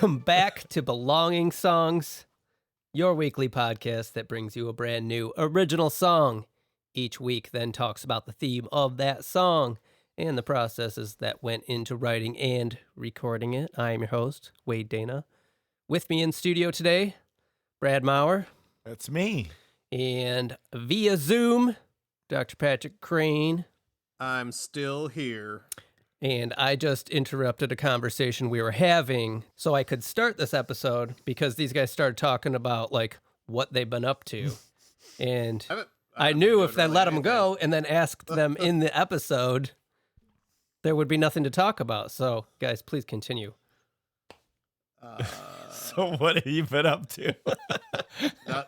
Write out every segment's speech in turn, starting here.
Welcome back to Belonging Songs, your weekly podcast that brings you a brand new original song. Each week then talks about the theme of that song and the processes that went into writing and recording it. I am your host, Wade Dana. With me in studio today, Brad Maurer. That's me. And via Zoom, Dr. Patrick Crane. I'm still here. And I just interrupted a conversation we were having so I could start this episode because these guys started talking about like what they've been up to. And I knew if I let them go and then asked them in the episode, there would be nothing to talk about. So guys, please continue. So what have you been up to?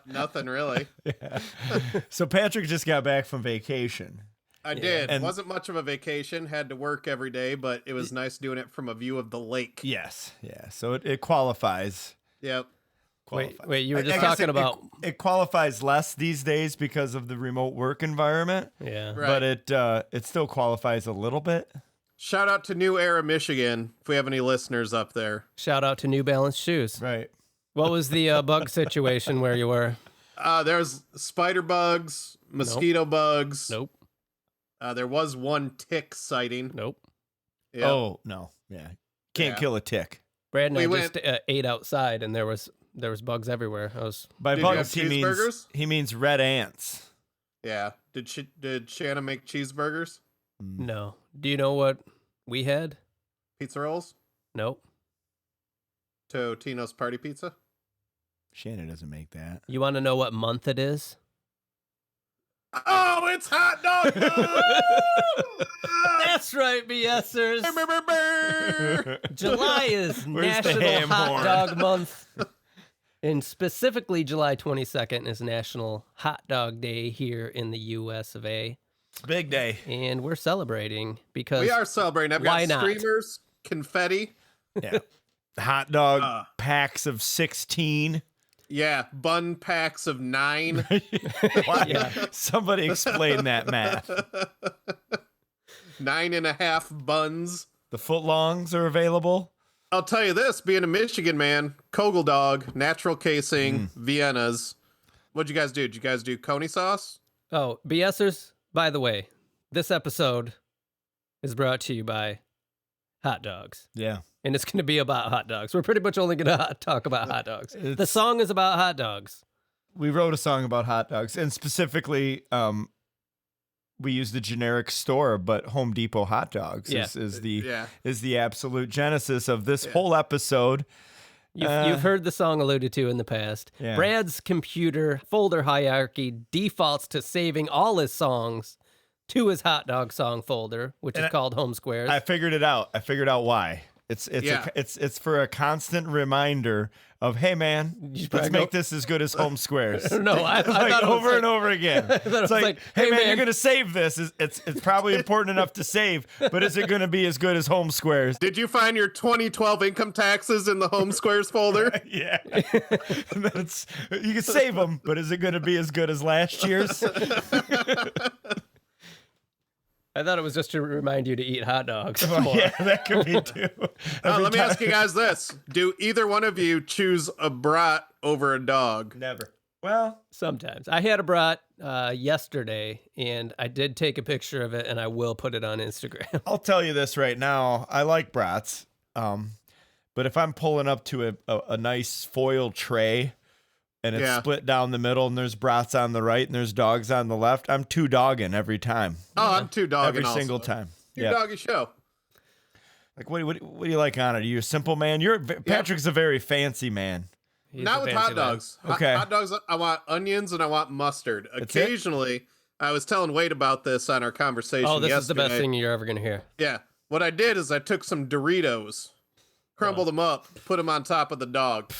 Nothing really. Yeah. So Patrick just got back from vacation. I did. And wasn't much of a vacation. Had to work every day, but it was nice doing it from a view of the lake. Yes. Yeah. So it qualifies. Yep. Wait, you were just I guess talking about... It qualifies less these days because of the remote work environment. Yeah. Right. But it still qualifies a little bit. Shout out to New Era, Michigan, if we have any listeners up there. Shout out to New Balance shoes. Right. What was the bug situation where you were? There's spider bugs, mosquito bugs. Nope. There was one tick sighting. Nope. Yep. Oh, no. Yeah. Can't kill a tick. Brad and We I just ate outside, and there was bugs everywhere. By Did you bugs, have cheeseburgers? he means red ants. Yeah. Did Shanna make cheeseburgers? No. Do you know what we had? Pizza rolls? Nope. Totino's Party Pizza? Shannon doesn't make that. You want to know what month it is? Oh, it's hot dog month! That's right, BSers. July is Where's the National ham Hot horn? Dog Month. And specifically, July 22nd is National Hot Dog Day here in the U.S. of A. Big day. And we're celebrating because... We are celebrating. I've Why got not? streamers, confetti. Yeah. Hot dog packs of 16. Yeah, bun packs of 9. What? Yeah. Somebody explain that math. 9.5 buns. The footlongs are available. I'll tell you this, being a Michigan man, Kogel dog, natural casing, Viennas. What'd you guys do? Did you guys do coney sauce? Oh, BSers, by the way, this episode is brought to you by hot dogs. Yeah. And it's going to be about hot dogs. We're pretty much only going to talk about hot dogs. The song is about hot dogs. We wrote a song about hot dogs, and specifically, we used the generic store, but Home Depot hot dogs is the absolute genesis of this whole episode. You've heard the song alluded to in the past. Yeah. Brad's computer folder hierarchy defaults to saving all his songs to his hot dog song folder, which is called Home Squares. I figured it out. I figured out why. It's for a constant reminder of, hey man, let's make this as good as Home Squares. No, I like thought it was over and over again. It's like, hey man, you're gonna save this. It's probably important enough to save, but is it gonna be as good as Home Squares? Did you find your 2012 income taxes in the Home Squares folder? Yeah. And then you can save them, but is it gonna be as good as last year's? I thought it was just to remind you to eat hot dogs more. Yeah, that could be too. Let me ask you guys this. Do either one of you choose a brat over a dog? Never. Well, Sometimes. I had a brat yesterday, and I did take a picture of it, and I will put it on Instagram. I'll tell you this right now. I like brats. But if I'm pulling up to a nice foil tray and it's split down the middle and there's brats on the right and there's dogs on the left, I'm two dogging every time. Oh, I'm two dogging every single time. Two doggy show. Like, what do you like on it? Are you a simple man? Patrick's a very fancy man. He's Not a with fancy hot lad. dogs. Okay. Hot dogs, I want onions and I want mustard. it? Occasionally, I was telling Wade about this on our conversation Oh, this yesterday. is the best thing you're ever going to hear. Yeah. What I did is I took some Doritos, crumbled them up, put them on top of the dog.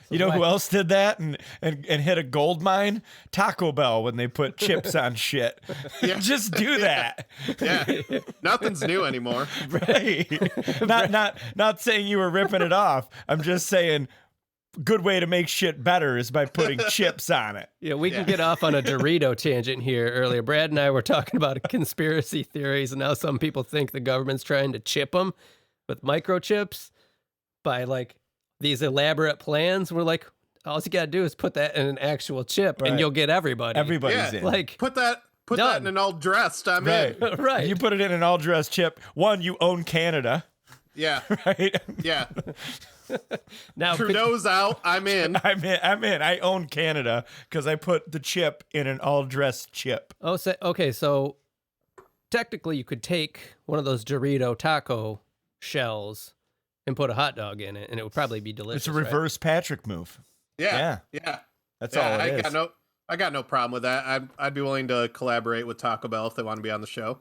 You know who else did that and hit a gold mine? Taco Bell, when they put chips on shit. Yeah. Just do that. Yeah. Nothing's new anymore. Right. Not saying you were ripping it off. I'm just saying good way to make shit better is by putting chips on it. Yeah, we can get off on a Dorito tangent here earlier. Brad and I were talking about conspiracy theories, and now some people think the government's trying to chip them with microchips by, like, these elaborate plans. We're like, all you gotta do is put that in an actual chip, and Right. you'll get everybody. Everybody's in. Like, Put that Done. in an all dressed. I'm Right. in. right. You put it in an all-dressed chip. One, you own Canada, Yeah. right? Yeah. Now, Trudeau's out. I'm in. I'm in. I own Canada because I put the chip in an all-dressed chip. okay, so technically you could take one of those Dorito taco shells and put a hot dog in it, and it would probably be delicious. It's a reverse Patrick move. Yeah. Yeah. Yeah. That's Yeah, all it is. I got no problem with that. I'd be willing to collaborate with Taco Bell if they want to be on the show.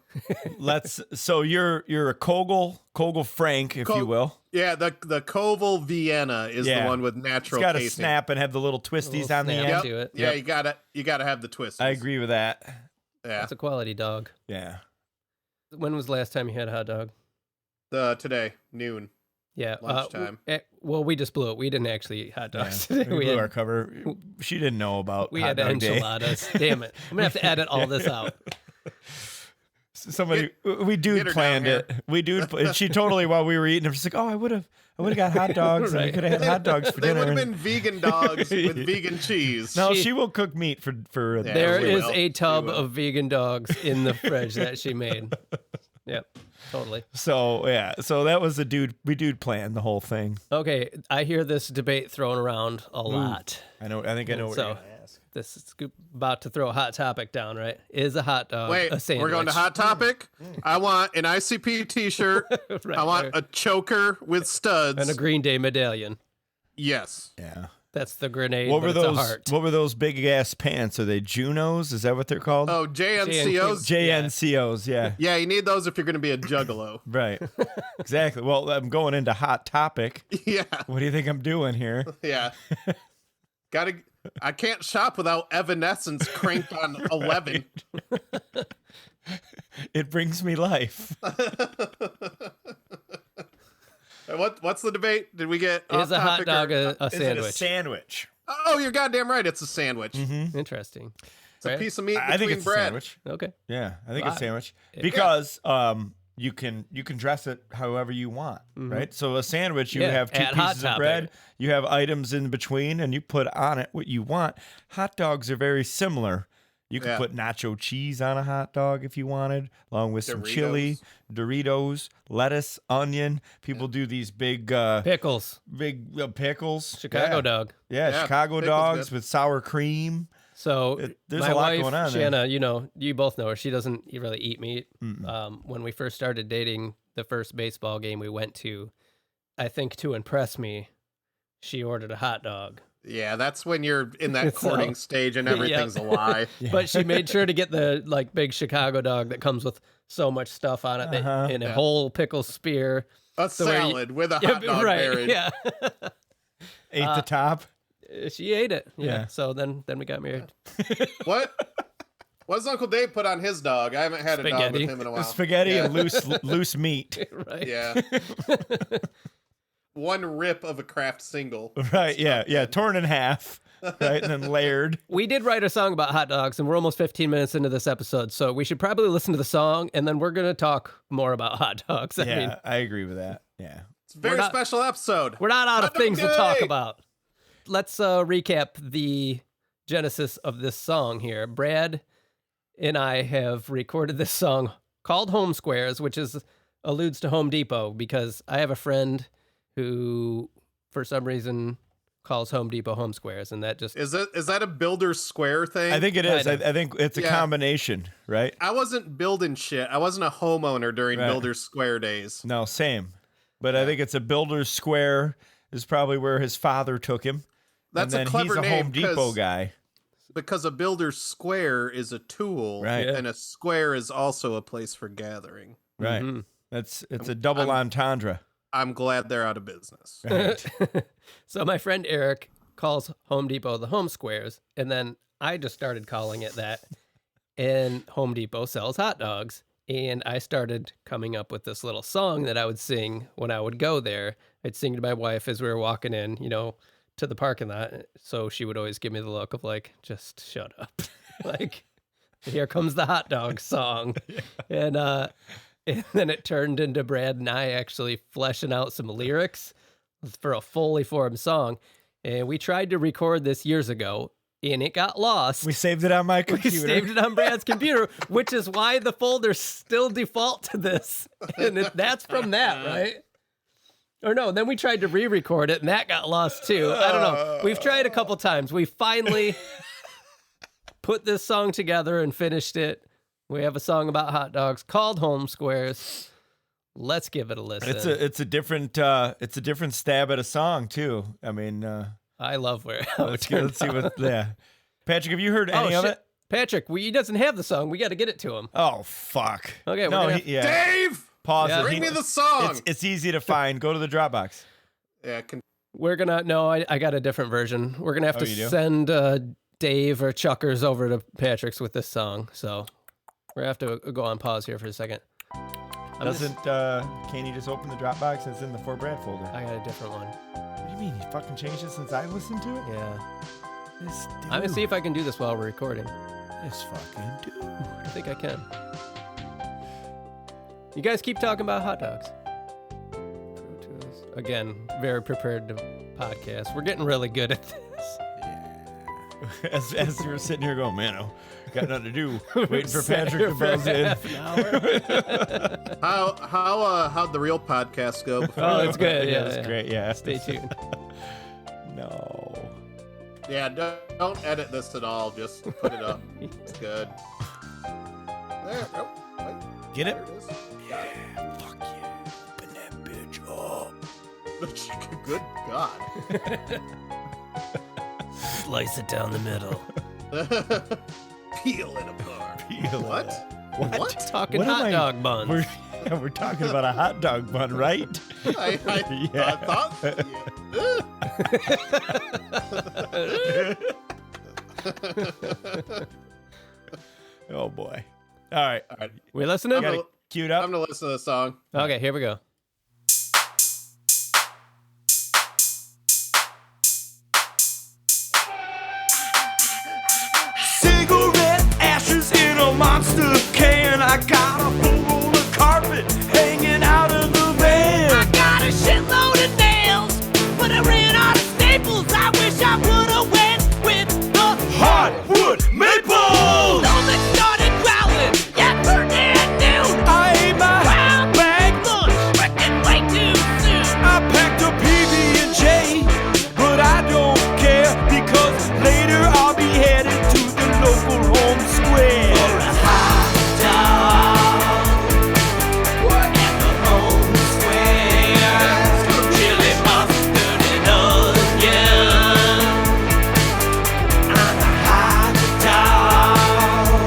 So you're a Kogel Frank, if you will. Yeah, the Koval Vienna is the one with It's natural got to casing. snap and have the little twisties Little on the snap. end. Yep. to it. Yeah, Yep. you gotta have the twist. I agree with that. Yeah. That's a quality dog. Yeah. When was the last time you had a hot dog? Today, noon. Yeah, Lunchtime. Well, we just blew it. We didn't actually eat hot dogs We today. blew had, our cover. She didn't know about we hot had dog day. enchiladas. Damn it! I'm gonna have to edit all this out. Somebody, we get dude her planned down it. We dude, she totally while we were eating, she's like, "Oh, I would have got hot dogs, and we Right. could have had hot dogs for They dinner." would have and- been vegan dogs with vegan cheese. No, She- she will cook meat for. Yeah. There we is will. a tub We will. of vegan dogs in the fridge that she made. Yep, totally. So yeah, so that was the dude. We planned the whole thing. Okay, I hear this debate thrown around a lot. I know. I think I know what So- you're gonna ask. This is about to throw a hot topic down, right? Is a hot dog Wait, a sandwich? we're going to Hot Topic. I want an ICP t-shirt. Right, I want right. a choker with studs. And a Green Day medallion. Yes. Yeah. That's the grenade, What but were it's those? a heart. What were those big ass pants? Are they Junos? Is that what they're called? Oh, JNCOs. JNCOs. Yeah. Yeah, you need those if you're going to be a juggalo. Right. Exactly. Well, I'm going into Hot Topic. Yeah. What do you think I'm doing here? Yeah. I can't shop without Evanescence cranked on 11. It brings me life. What's the debate? Did we get Is a hot off-topic dog or- a Is it sandwich? a sandwich? Oh, you're goddamn right. It's a sandwich. Interesting. It's a Right? piece of meat I think between it's bread. a sandwich. Okay. Yeah, I think it's a sandwich Yeah. because you can dress it however you want, right? So a sandwich, you Yeah, have two at Hot pieces of Topic. bread, you have items in between, and you put on it what you want. Hot dogs are very similar. You could Yeah. put nacho cheese on a hot dog if you wanted, along with some chili, Doritos, lettuce, onion. People do these big Pickles. pickles. Chicago yeah. dog. Yeah, Yeah, Chicago pickles dogs good. with sour cream. So there's my a lot wife, going on there. Shanna, you both know her. She doesn't really eat meat. When we first started dating, the first baseball game we went to, I think to impress me, she ordered a hot dog. Yeah, that's when you're in that So- courting stage and everything's a lie. But she made sure to get the big Chicago dog that comes with so much stuff on it that, and a whole pickle spear. A So where you- salad with a hot dog right? buried. Yeah, Ate the top. she ate it. Yeah. Yeah. So then we got married. What does Uncle Dave put on his dog? I haven't had a dog Spaghetti. with him in a while. Spaghetti Yeah. and loose meat. Right. Yeah. One rip of a craft single. Right, yeah. Torn in half. Right, and then layered. We did write a song about hot dogs, and we're almost 15 minutes into this episode, so we should probably listen to the song, and then we're going to talk more about hot dogs. I Yeah, mean, I agree with that. Yeah. It's a very We're not- special episode. we're not out of Hot dog things to talk day! about. Let's recap the genesis of this song here. Brad and I have recorded this song called Home Squares, which alludes to Home Depot, because I have a friend who, for some reason, calls Home Depot Home Squares, and that just Is that a builder's square thing? I think it is. Kind of. I think it's a Yeah. combination, right? I wasn't building shit. I wasn't a homeowner during Right. builder's square days. No, same. But I think it's a builder's square is probably where his father took him. That's and a then clever he's a name Home Depot 'cause- guy. Because a builder's square is a tool, Right. and a square is also a place for gathering. Right. Mhm. It's a double entendre. I'm glad they're out of business. Right. So my friend Eric calls Home Depot the Home Squares, and then I just started calling it that. And Home Depot sells hot dogs, and I started coming up with this little song that I would sing when I would go there. I'd sing to my wife as we were walking in, to the parking lot. So she would always give me the look of like, just shut up. Like, here comes the hot dog song. And then it turned into Brad and I actually fleshing out some lyrics. for a fully formed song. And we tried to record this years ago, and it got lost. We saved it on my computer. We saved it on Brad's computer, which is why the folders still default to this. And that's from that, right? Or no, then we tried to re-record it, and that got lost too. I don't know. We've tried a couple times. We finally put this song together and finished it. We have a song about hot dogs called Home Squares. Let's give it a listen. It's a different stab at a song too. I mean, I love let's see what. Yeah, Patrick, have you heard any of it? Patrick, he doesn't have the song. We got to get it to him. Oh fuck. Okay, Dave, pause it. Bring me the song. It's easy to find. Go to the Dropbox. Yeah. We're gonna I got a different version. We're gonna have to you do? send Dave or Chuckers over to Patrick's with this song. So we're gonna have to go on pause here for a second. Can you just open the Dropbox? It's in the For Brad folder. I got a different one. What do you mean? You fucking changed it since I listened to it? Yeah. This dude. I'm gonna see if I can do this while we're recording. This fucking dude. I think I can. You guys keep talking about hot dogs. Again, very prepared to podcast. We're getting really good at this. As you were sitting here going, man, I got nothing to do. Waiting for Patrick to buzz in. How'd the real podcast go? Oh, it's good. Yeah, it's great. Yeah. Stay tuned. No. Yeah, don't edit this at all. Just put it up. It's good. There. Oh, wait. Get it? There it is. Got it. Fuck yeah. Open that bitch up. Good God. Slice it down the middle. Peel it apart. What? What? Talking What am hot I- dog buns. We're talking about a hot dog bun, right? I thought. Oh boy. All right. We listening? Got it queued up. I'm gonna listen to the song. Okay, here we go. Cigarette ashes in a monster can. I got a full roll of carpet hanging out of the van. I got a shitload of nails, but I ran out of staples. I wish I would've went with the Hardwood maple. stomach started growling. Yeah, burn at noon. I ate my Round bag. lunch, freaking way too soon. I packed a PB&J, but I don't care because later I'll be headed to the local home square. For a hot dog at the home square. Chili mustard and onion. I'm a hot dog.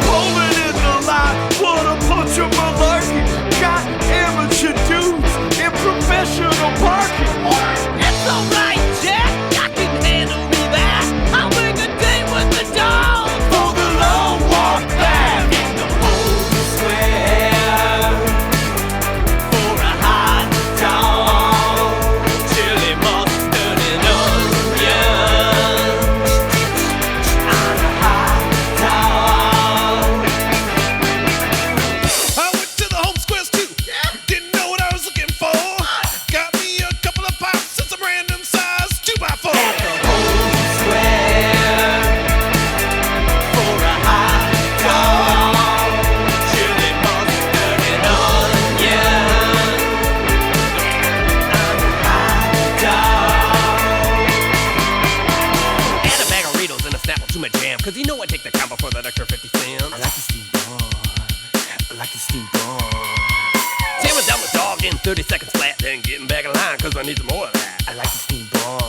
Rolling in the lot, what a bunch of malarkey. Got amateur dudes in professional parking. It's alright, Jack. I can handle me that. I'll make a date with the dog. For the long walk back in the home square. For a hot dog, chili mustard and onion. I'm a hot dog. I went to the home squares too. Didn't know what I was looking for. Got me a couple of pops and some random size 2x4. Home square. For a hot dog, chili mustard and onion. I'm a hot dog. And a bag of Ritos and a Snapple to my jam. Cause you know I take the combo for that extra 50 cents. I like the steam bun. I like the steam bun. Tearing down the dog in 30 seconds flat. Then getting back in line cause I need some more of that. I like the steam bun.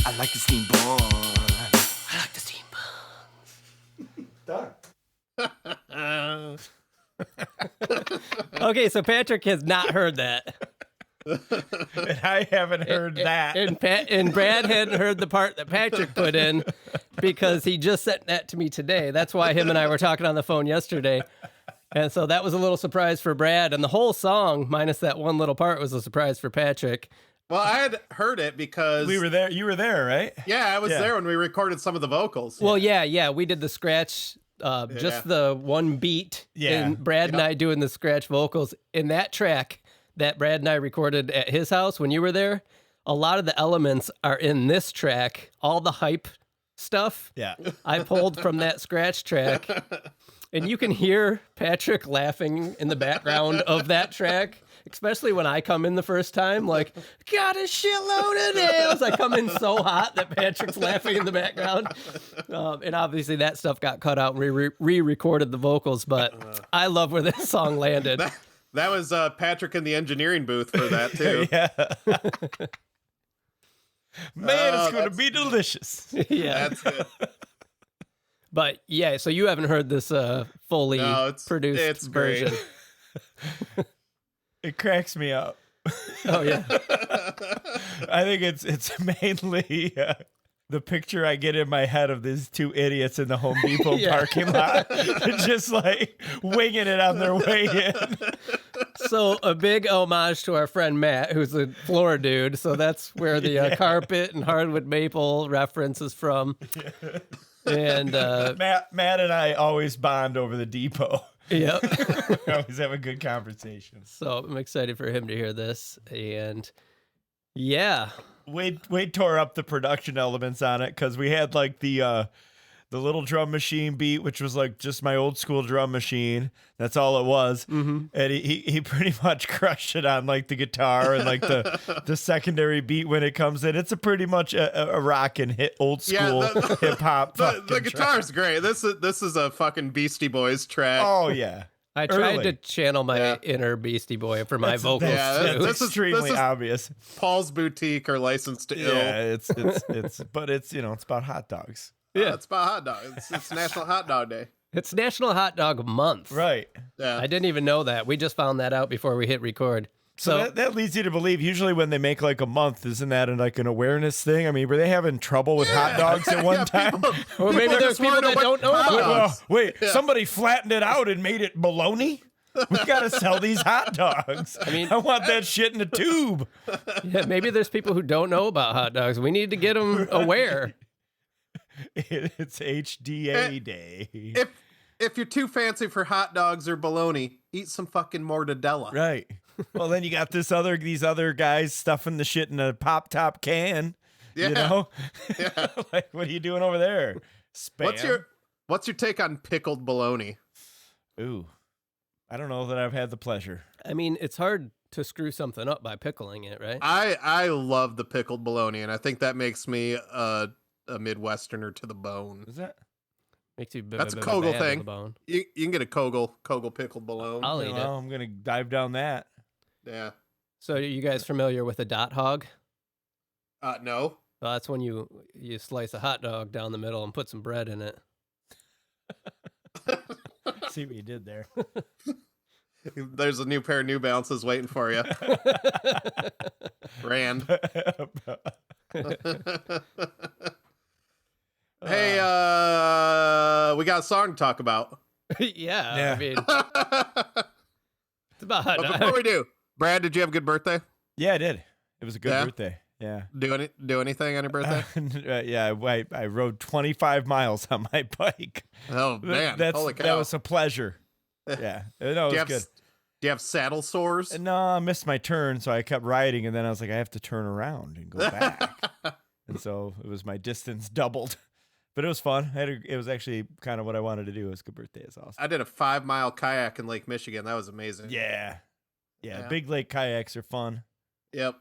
I like the steam bun. I like the steam Okay, so Patrick has not heard that. And I haven't heard that. And Brad hadn't heard the part that Patrick put in because he just sent that to me today. That's why him and I were talking on the phone yesterday. And so that was a little surprise for Brad. And the whole song, minus that one little part, was a surprise for Patrick. Well, I had heard it because We were there. You were there, right? Yeah, I was Yeah. there when we recorded some of the vocals. Well, yeah, we did the scratch, just the one beat, Yeah. and Brad and I doing the scratch vocals in that track. that Brad and I recorded at his house when you were there, a lot of the elements are in this track. All the hype stuff Yeah. I pulled from that scratch track. And you can hear Patrick laughing in the background of that track, especially when I come in the first time, like, got a shitload of nails. I come in so hot that Patrick's laughing in the background. And obviously that stuff got cut out and we re-recorded the vocals, but I love where this song landed. That was Patrick in the engineering booth for that, too. Yeah. Man, it's going to be delicious. Yeah. That's good. But yeah, so you haven't heard this fully produced it's great. version. It cracks me up. Oh yeah. I think it's mainly the picture I get in my head of these two idiots in the Home Depot parking lot, just like winging it on their way in. So a big homage to our friend Matt, who's a floor dude. So that's where the carpet and hardwood maple reference is from. And Matt and I always bond over the depot. Yep. We always have a good conversation. So I'm excited for him to hear this. And yeah. Wade tore up the production elements on it because we had like the little drum machine beat, which was like just my old school drum machine. That's all it was. Mm-hmm. And he pretty much crushed it on like the guitar and like the secondary beat when it comes in. It's a pretty much a rockin' hit old school hip hop. The guitar's great. This is a fucking Beastie Boys track. Oh yeah. I tried to channel my inner Beastie Boy for my vocals too. That's extremely obvious. Paul's Boutique or Licensed to Ill. Yeah, but it's it's about hot dogs. Yeah, it's about hot dogs. It's National Hot Dog Day. It's National Hot Dog Month. Right. Yeah. I didn't even know that. We just found that out before we hit record. So that leads you to believe usually when they make like a month, isn't that like an awareness thing? I mean, were they having trouble with hot dogs at one time? Or maybe there's people that don't know about it. Wait, somebody flattened it out and made it bologna? We got to sell these hot dogs. I mean, I want that shit in a tube. Yeah, maybe there's people who don't know about hot dogs. We need to get them aware. It's HDA day. If you're too fancy for hot dogs or bologna, eat some fucking mortadella. Right. Well, then you got these other guys stuffing the shit in a pop top can. Yeah. You know? Yeah. Like, what are you doing over there? Spam. What's your take on pickled bologna? Ooh. I don't know that I've had the pleasure. I mean, it's hard to screw something up by pickling it, right? I love the pickled bologna, and I think that makes me a Midwesterner to the bone. Is that? Makes you That's a Kogel thing. The bone. You can get a Kogel pickled bologna. I'll eat it. I'm gonna dive down that. Yeah. So are you guys familiar with a dot hog? No. Well, that's when you slice a hot dog down the middle and put some bread in it. See what you did there. There's a new pair of New Balances waiting for you. Rand. Hey, we got a song to talk about. Yeah. I mean, it's about hot But dog. before we do, Brad, did you have a good birthday? Yeah, I did. It was a good Yeah? birthday. Yeah. Do anything on your birthday? Yeah, I rode 25 miles on my bike. Oh man, holy cow! That was a pleasure. Yeah, no, it was good. Do you have saddle sores? No, I missed my turn, so I kept riding, and then I was like, I have to turn around and go back. And so it was my distance doubled. But it was fun. It was actually kind of what I wanted to do. It was a good birthday. It's awesome. I did a 5-mile kayak in Lake Michigan. That was amazing. Yeah. Big lake kayaks are fun. Yep.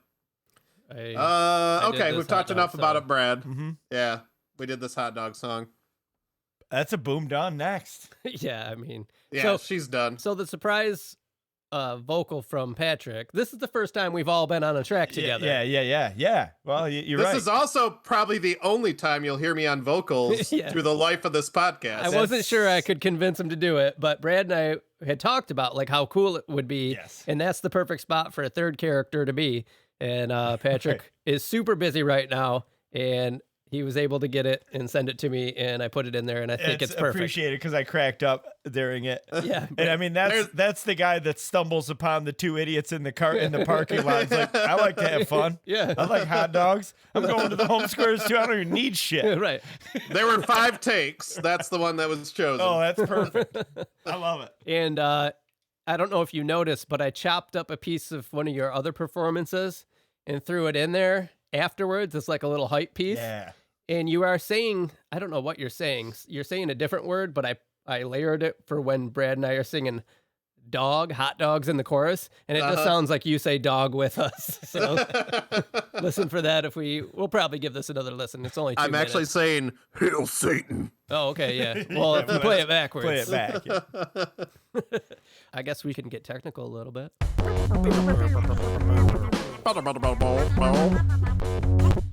I did Okay, this we've hot talked enough dog about song. it, Brad. Mm-hmm. Yeah, we did this hot dog song. That's a boom done next. Yeah, I mean, Yeah, she's done. so the surprise vocal from Patrick. This is the first time we've all been on a track together. Yeah. Well, you're This right. is also probably the only time you'll hear me on vocals Yeah. through the life of this podcast. I wasn't sure I could convince him to do it, but Brad and I had talked about like how cool it would be, Yes. and that's the perfect spot for a third character to be. And Patrick is super busy right now, and he was able to get it and send it to me, and I put it in there, and I think it's perfect. Appreciated because I cracked up during it. Yeah, And I mean that's the guy that stumbles upon the two idiots in the parking lot. It's like, I like to have fun. Yeah. I like hot dogs. I'm going to the home squares too. I don't even need shit. right. There were 5 takes. That's the one that was chosen. Oh, that's perfect. I love it. And I don't know if you noticed, but I chopped up a piece of one of your other performances and threw it in there afterwards. It's like a little hype piece. Yeah. And you are saying, I don't know what you're saying. You're saying a different word, but I layered it for when Brad and I are singing hot dogs in the chorus. And it just sounds like you say dog with us. So listen for that. We'll probably give this another listen. It's only 2 I'm actually minutes. saying, Hail Satan. Oh, okay, yeah. Well, if we play it backwards. Play it back. Yeah. I guess we can get technical a little bit.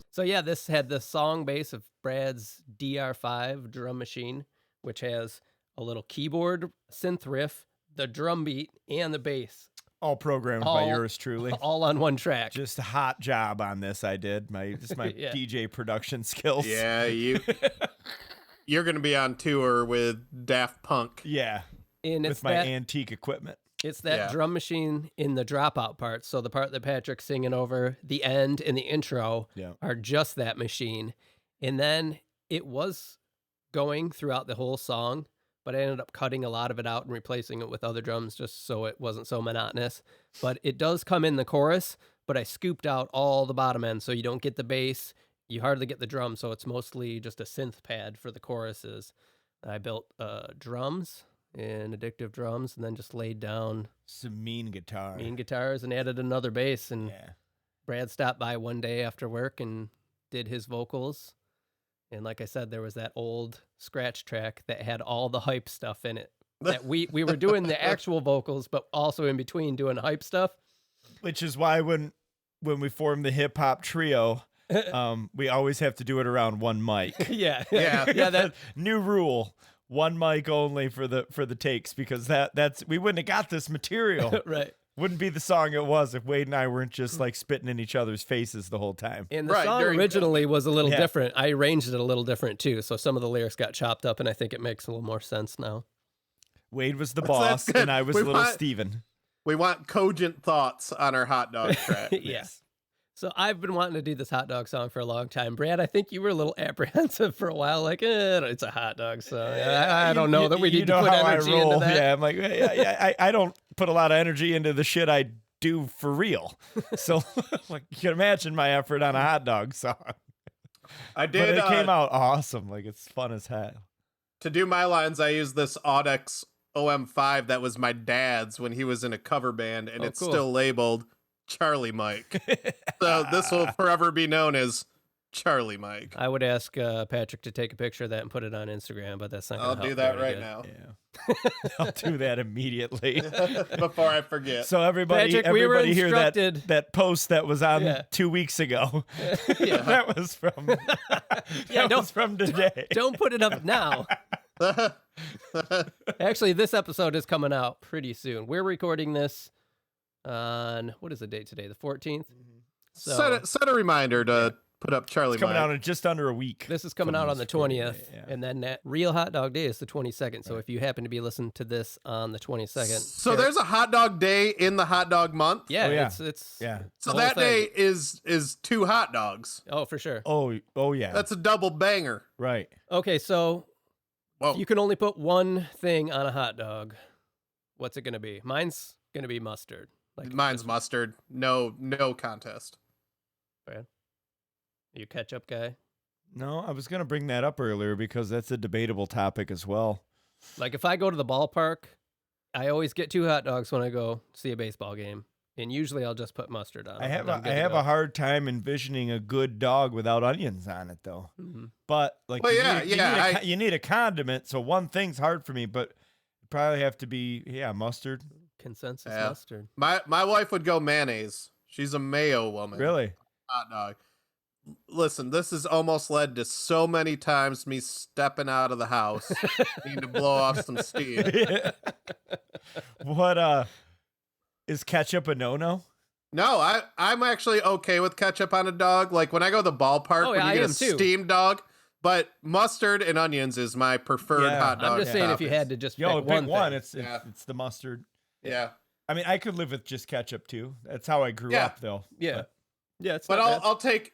So yeah, this had the song base of Brad's DR5 drum machine, which has a little keyboard synth riff, the drum beat, and the bass. All programmed by yours truly. All on one track. Just a hot job on this. I did my Yeah. DJ production skills. Yeah, you're going to be on tour with Daft Punk. Yeah. And With my antique equipment. It's that drum machine in the dropout part. So the part that Patrick's singing over, the end and the intro are just that machine. And then it was going throughout the whole song, but I ended up cutting a lot of it out and replacing it with other drums just so it wasn't so monotonous. But it does come in the chorus, but I scooped out all the bottom end so you don't get the bass. You hardly get the drums, so it's mostly just a synth pad for the choruses. I built drums and addictive drums, and then just laid down some mean guitars and added another bass. And Brad stopped by one day after work and did his vocals. And like I said, there was that old scratch track that had all the hype stuff in it. That we were doing the actual vocals, but also in between doing hype stuff. Which is why when we formed the hip hop trio, we always have to do it around one mic. Yeah. That new rule. One mic only for the takes, because that's we wouldn't have got this material. Right. Wouldn't be the song it was if Wade and I weren't just like spitting in each other's faces the whole time. And the song originally was a little different. I arranged it a little different too, so some of the lyrics got chopped up, and I think it makes a little more sense now. Wade was the boss, and I was little Steven. We want cogent thoughts on our hot dog track. Yes. So I've been wanting to do this hot dog song for a long time. Brad, I think you were a little apprehensive for a while, like, it's a hot dog song. I don't know that we need to put energy into that. Yeah, I'm like, I don't put a lot of energy into the shit I do for real. So like, you can imagine my effort on a hot dog song. I did. But it came out awesome. Like, it's fun as hell. To do my lines, I used this Audex OM5 that was my dad's when he was in a cover band, and it's still labeled Charlie Mike. So this will forever be known as Charlie Mike. I would ask Patrick to take a picture of that and put it on Instagram, but that's not going to help. I'll do that right now. Yeah. I'll do that immediately. Before I forget. So everybody hear that post that was on 2 weeks ago. That was from today. Don't put it up now. Actually, this episode is coming out pretty soon. We're recording this on, what is the date today? The 14th? So set a reminder to put up Charlie It's coming Mike. out in just under a week. This is coming out on the 20th, and then that real hot dog day is the 22nd. So if you happen to be listening to this on the 22nd. So there's a hot dog day in the hot dog month? Yeah, it's So that day is 2 hot dogs. Oh, for sure. Oh yeah. That's a double banger. Right. Okay, so Whoa. if you can only put one thing on a hot dog, what's it going to be? Mine's going to be mustard. Mine's mustard. No contest. Brad? Are you a ketchup guy? No, I was going to bring that up earlier because that's a debatable topic as well. Like if I go to the ballpark, I always get 2 hot dogs when I go see a baseball game. And usually I'll just put mustard on. I have a hard time envisioning a good dog without onions on it, though. Mm-hmm. But like, you need a condiment. So one thing's hard for me, but it'd probably have to be mustard. Consensus mustard. My wife would go mayonnaise. She's a mayo woman. Really? Hot dog. Listen, this has almost led to so many times me stepping out of the house, needing to blow off some steam. What is ketchup a no-no? No, I'm actually okay with ketchup on a dog. Like when I go to the ballpark, when you get a steamed dog, but mustard and onions is my preferred hot dog. I'm just saying if you had to just pick one, it's the mustard. Yeah. I mean, I could live with just ketchup too. That's how I grew up, though. Yeah. But I'll take,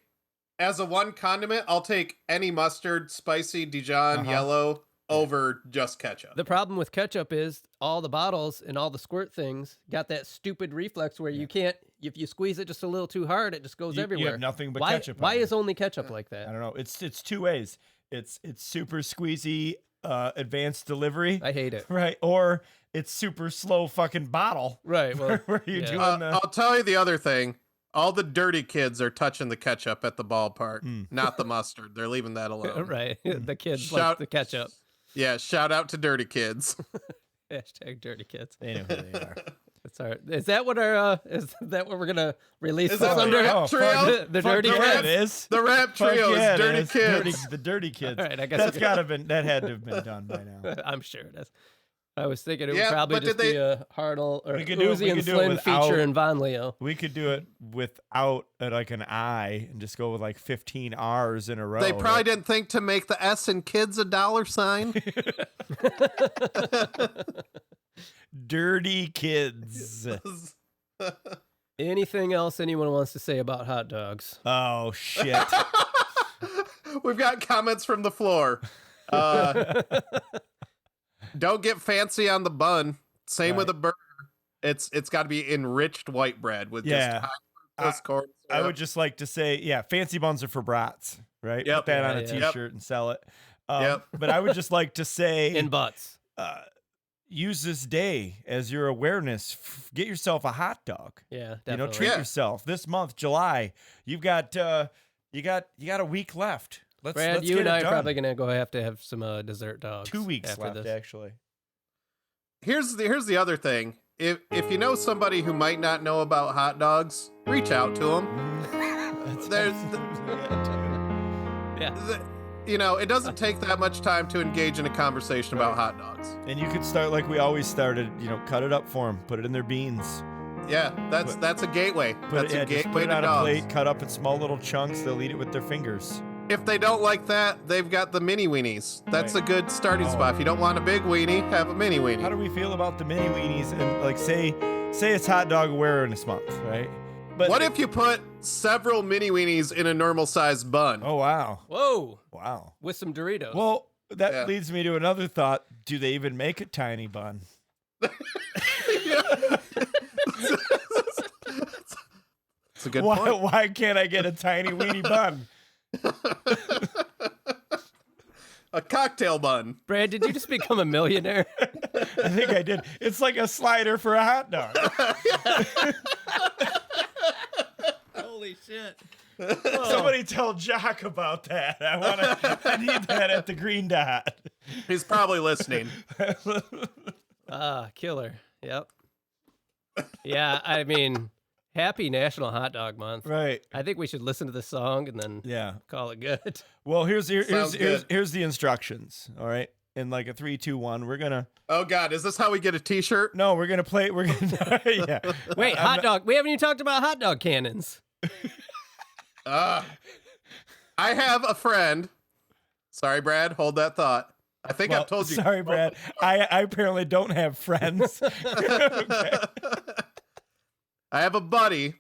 as a one condiment, I'll take any mustard, spicy, Dijon, yellow, over just ketchup. The problem with ketchup is all the bottles and all the squirt things got that stupid reflex where you can't, if you squeeze it just a little too hard, it just goes everywhere. You have nothing but why, ketchup. Why is only ketchup like that? I don't know. It's 2 ways. It's super squeezy, advanced delivery. I hate it. Right. Or it's super slow fucking bottle. Right. Well, where you doing I'll tell you the other thing. All the dirty kids are touching the ketchup at the ballpark, not the mustard. They're leaving that alone. right. The kids like the ketchup. Yeah, shout out to dirty kids. Hashtag dirty kids. They know who they are. That's our. Is that what our? Is that what we're gonna release Is this that the under? rap trio? The dirty yeah, kids. it is. The rap trio Yeah, is dirty it is. kids. The dirty kids. All right, I guess that had to have been done by now. I'm sure it is. I was thinking it would Yeah, probably but just did be a Harnol or We could do it- Uzi we and could do it Slin without- feature in Vonlio. We could do it without like an I and just go with like 15 R's in a row. They probably didn't think to make the S in kids a $sign. Dirty kids. Anything else anyone wants to say about hot dogs? Oh shit. We've got comments from the floor. Don't get fancy on the bun. Same with a burger. It's got to be enriched white bread with just high fructose corn syrup. I would just like to say, fancy buns are for brats, right? Yep. Put that on a Yeah. t-shirt and sell it. Yep. But I would just like to say, In butts. use this day as your awareness. Get yourself a hot dog. Yeah, You know, definitely. treat yourself. This month, July, you've got you got a week left. Let's Brad, you get and it I are done. probably gonna have to have some dessert dogs. 2 weeks after left, this. actually. Here's the other thing. If you know somebody who might not know about hot dogs, reach out to them. There's Yeah. it doesn't take that much time to engage in a conversation about hot dogs. And you could start like we always started. Cut it up for them. Put it in their beans. Yeah, that's a gateway. That's a Just gateway put it to on dogs. a plate, cut up in small little chunks. They'll eat it with their fingers. If they don't like that, they've got the mini weenies. That's Right. a good starting spot. If you don't want a big weenie, have a mini How weenie. do we feel about the mini weenies? And like say it's Hot Dog Awareness Month, right? But What if you put several mini weenies in a normal sized bun? Oh wow, Whoa. wow. With some Doritos. Well, that Yeah. leads me to another thought. Do they even make a tiny bun? It's a good Why? point. Why can't I get a tiny weenie bun? A cocktail bun. Brad, did you just become a millionaire? I think I did. It's like a slider for a hot dog. Holy shit. Somebody tell Jock about that. I need that at the Green Dot. He's probably listening. Killer. Yep. Yeah, I mean, happy National Hot Dog Month. Right. I think we should listen to the song and then Yeah. call it good. Well, here's Sounds good. the instructions. All right. In like a 3, 2, 1, we're gonna. Oh God, is this how we get a T-shirt? No, we're gonna play. We're gonna. Yeah. Wait, hot dog. We haven't even talked about hot dog cannons. I have a friend. Sorry, Brad. Hold that thought. I think Well, I've told you. Sorry, Brad. I apparently don't have friends. Okay. I have a buddy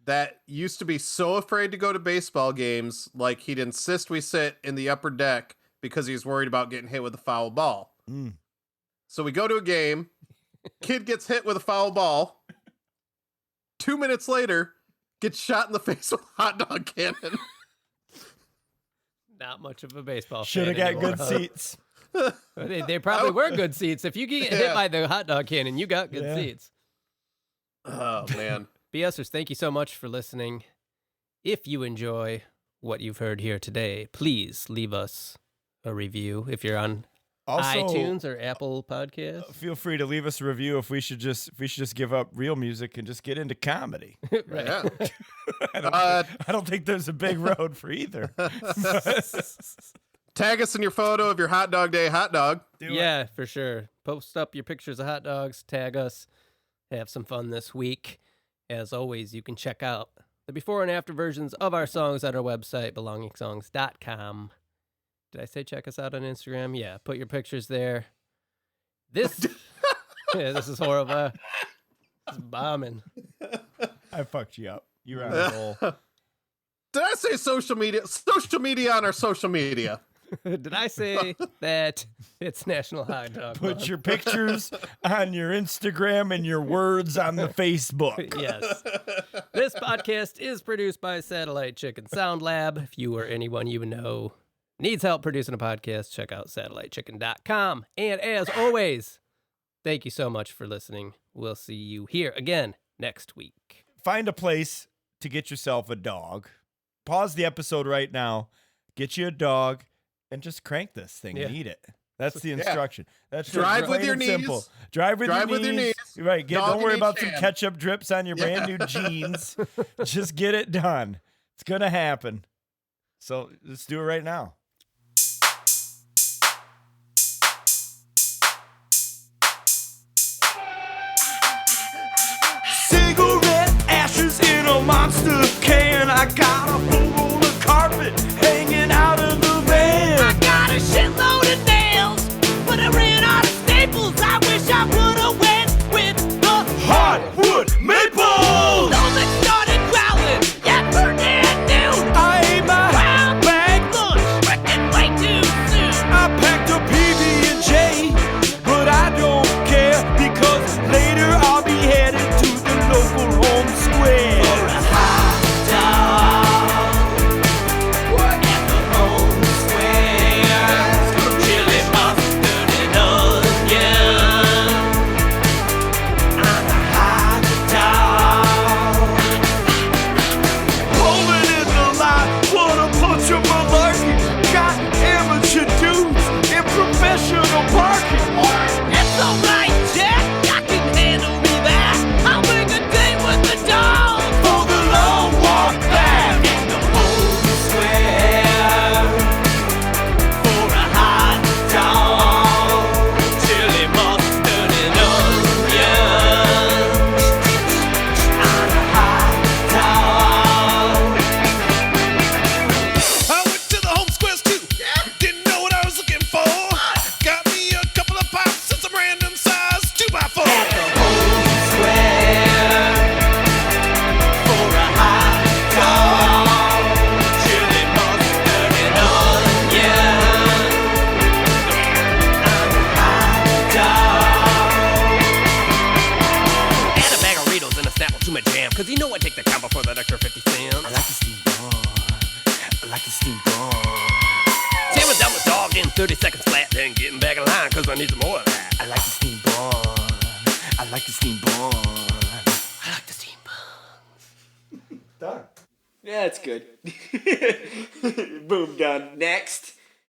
that used to be so afraid to go to baseball games, like he'd insist we sit in the upper deck because he was worried about getting hit with a foul ball. Mm. So we go to a game, kid gets hit with a foul ball. 2 minutes later, gets shot in the face with a hot dog cannon. Not much of a baseball Should have fan got good anymore. seats. They probably were good seats. If you get hit Yeah. by the hot dog cannon, you got good Yeah. seats. Oh man. BSers, thank you so much for listening. If you enjoy what you've heard here today, please leave us a review if you're on Also, iTunes or Apple Podcasts. feel free to leave us a review if we should just give up real music and just get into comedy. Right. Yeah. I don't think there's a big road for either. Tag us in your photo of your hot dog day hot dog. Yeah, for sure. Post up your pictures of hot dogs, tag us, have some fun this week. As always, you can check out the before and after versions of our songs at our website, belongingsongs.com. Did I say check us out on Instagram? Yeah, put your pictures there. This this is horrible. It's bombing. I fucked you up. You're on a roll. Did I say social media? Social media on our social media. Did I say that it's National Hot Dog Put Month? your pictures on your Instagram and your words on the Facebook. Yes. This podcast is produced by Satellite Chicken Sound Lab. If you or anyone you know needs help producing a podcast, check out satellitechicken.com. And as always, thank you so much for listening. We'll see you here again next week. Find a place to get yourself a dog. Pause the episode right now. Get you a dog and just crank this thing and eat it. That's the instruction. That's Drive just with plain your and knees. simple. Drive with your knees. Right. Dog Don't in worry each about some hand. ketchup drips on your brand new jeans. Just get it done. It's going to happen. So let's do it right now. Cigarette ashes in a monster can. I got a full roll of carpet hanging out of the van. I got a shitload of nails, but I ran out of staples. I wish I would've went with the Hardwood maple. stomach started growling. Yeah, burn at noon. I ate my Round bag. lunch, freaking way too soon. I packed a PB&J, but I don't care because later I'll be headed to the local home square. For a hot dog at the home square. Chili mustard and onion. I'm a hot dog. Rolling in the lot, wanna punch a malarkey. Got amateur dudes in professional parking. It's alright, Jack. I can handle me that. I'll make a date with the dog. For the long walk back in the home square. For a hot dog, chili mustard and onion. I'm a hot dog. I went to the home squares too. Didn't know what I was looking for. Got me a couple of pops and some random size 2x4. Home square. For a hot dog, chili mustard and onion. I'm a hot dog. Add a bag of Ritos and a Snapple to my jam, cause you know I take the combo for that extra 50 cents. I like the steam bun. I like the steam bun. Jamming down the dog in 30 seconds flat, then getting back in line, cause I need some more of that. I like the steam bun. I like the steam bun. I like the steam buns. Done. Yeah, it's good. Boom, done. Next.